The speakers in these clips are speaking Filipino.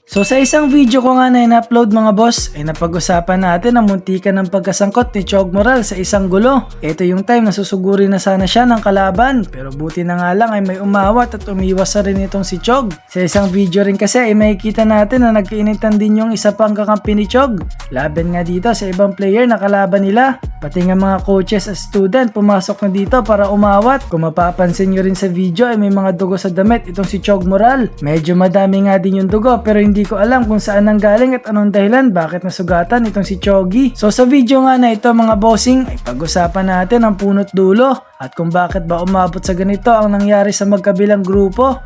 So sa isang video ko nga na in-upload mga boss, ay napag-usapan natin ang muntikan ng pagkasangkot ni Chog Moral sa isang gulo. Ito yung time na susuguri na sana siya ng kalaban, pero buti na nga lang ay may umawat at umiwas na rin itong si Chog. Sa isang video rin kasi ay makikita natin na nagkainitan din yung isa pang kakampi ni Chog. Laban nga dito sa ibang player na kalaban nila. Pati nga mga coaches at student pumasok na dito para umawat. Kung mapapansin nyo rin sa video ay may mga dugo sa damit itong si Chog Moral. Medyo madami nga din yung dugo pero hindi ko alam kung saan nanggaling at anong dahilan bakit nasugatan itong si Choggy. So sa video nga na ito mga bossing ay pag-usapan natin ang punot dulo at kung bakit ba umabot sa ganito ang nangyari sa magkabilang grupo.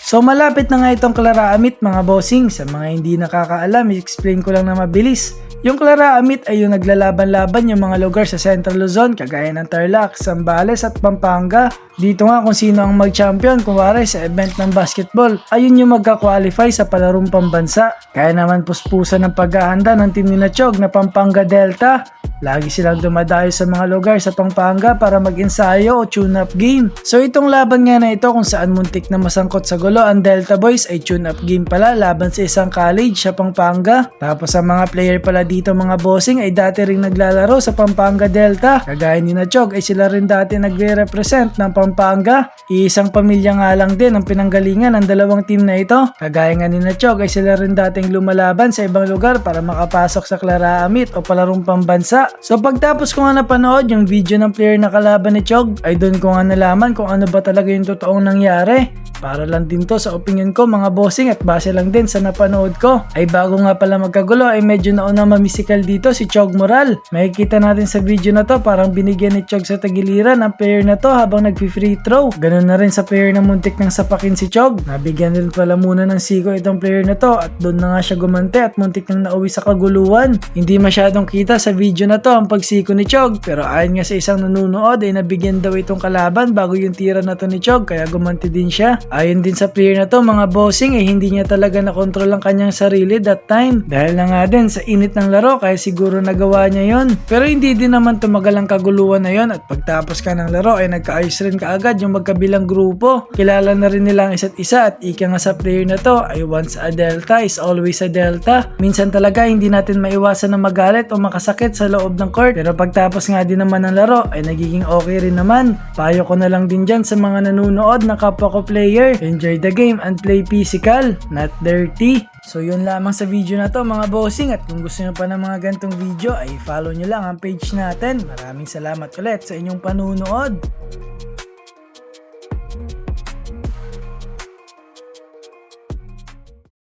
So malapit na nga itong Clara Amit mga bossing. Sa mga hindi nakakaalam, i-explain ko lang na mabilis. Yung Clara Amit ay yung naglalaban-laban yung mga lugar sa Central Luzon kagaya ng Tarlac, Zambales at Pampanga. Dito nga kung sino ang mag-champion kunwari sa event ng basketball, ayun yung magka-qualify sa palarong pambansa. Kaya naman puspusan ng paghahanda ng team ni Chog na Pampanga Delta. Lagi silang dumadayo sa mga lugar sa Pampanga para mag-ensayo o tune-up game. So itong laban nga na ito kung saan muntik na masangkot sa gulo ang Delta Boys ay tune-up game pala laban sa isang college sa Pampanga. Tapos ang mga player pala dito mga bossing ay dati ring naglalaro sa Pampanga Delta. Kagaya ni Chog ay sila rin dati nagre-represent ng Pampanga. Iisang pamilya nga lang din ang pinanggalingan ng dalawang team na ito. Kagaya nga ni Chog ay sila rin dating lumalaban sa ibang lugar para makapasok sa Clara Amit o palarong pambansa. So pagtapos ko nga napanood yung video ng player na kalaban ni Chog ay doon ko nga nalaman kung ano ba talaga yung totoong nangyari. Para lang din to sa opinion ko mga bossing at base lang din sa napanood ko. Ay bago nga pala magkagulo ay medyo nauna mamisikal dito si Chog Moral. Makikita natin sa video na to parang binigyan ni Chog sa tagiliran ang player na to habang nagfi-free throw. Ganun na rin sa player na muntik ng sapakin si Chog. Nabigyan din pala muna ng siko itong player na to at doon na nga siya gumante at muntik nang nauwi sa kaguluhan. Hindi masyadong kita sa video na to ang pagsiko ni Chog pero ayon nga sa isang nanunood ay nabigyan daw itong kalaban bago yung tira na to ni Chog kaya gumanti din siya. Ayon din sa player na to mga bossing ay hindi niya talaga nakontrol ang kanyang sarili that time dahil na nga din sa init ng laro kaya siguro nagawa niya yon. Pero hindi din naman tumagal ang kaguluhan na yon at pagtapos ka ng laro ay nagkaayos rin kaagad yung magkabilang grupo. Kilala na rin nila ang isa't isa at ika nga sa player na to ay once a Delta is always a Delta. Minsan talaga hindi natin maiwasan na magalit o makasakit sa loob ng court pero pagtapos nga din naman ng laro ay nagiging okay rin naman. Payo ko na lang din dyan sa mga nanunood na kapwa ko player. Enjoy the game and play physical, not dirty. So yun lamang sa video na to mga bossing at kung gusto nyo pa ng mga gantong video ay follow nyo lang ang page natin. Maraming salamat ulit sa inyong panunood.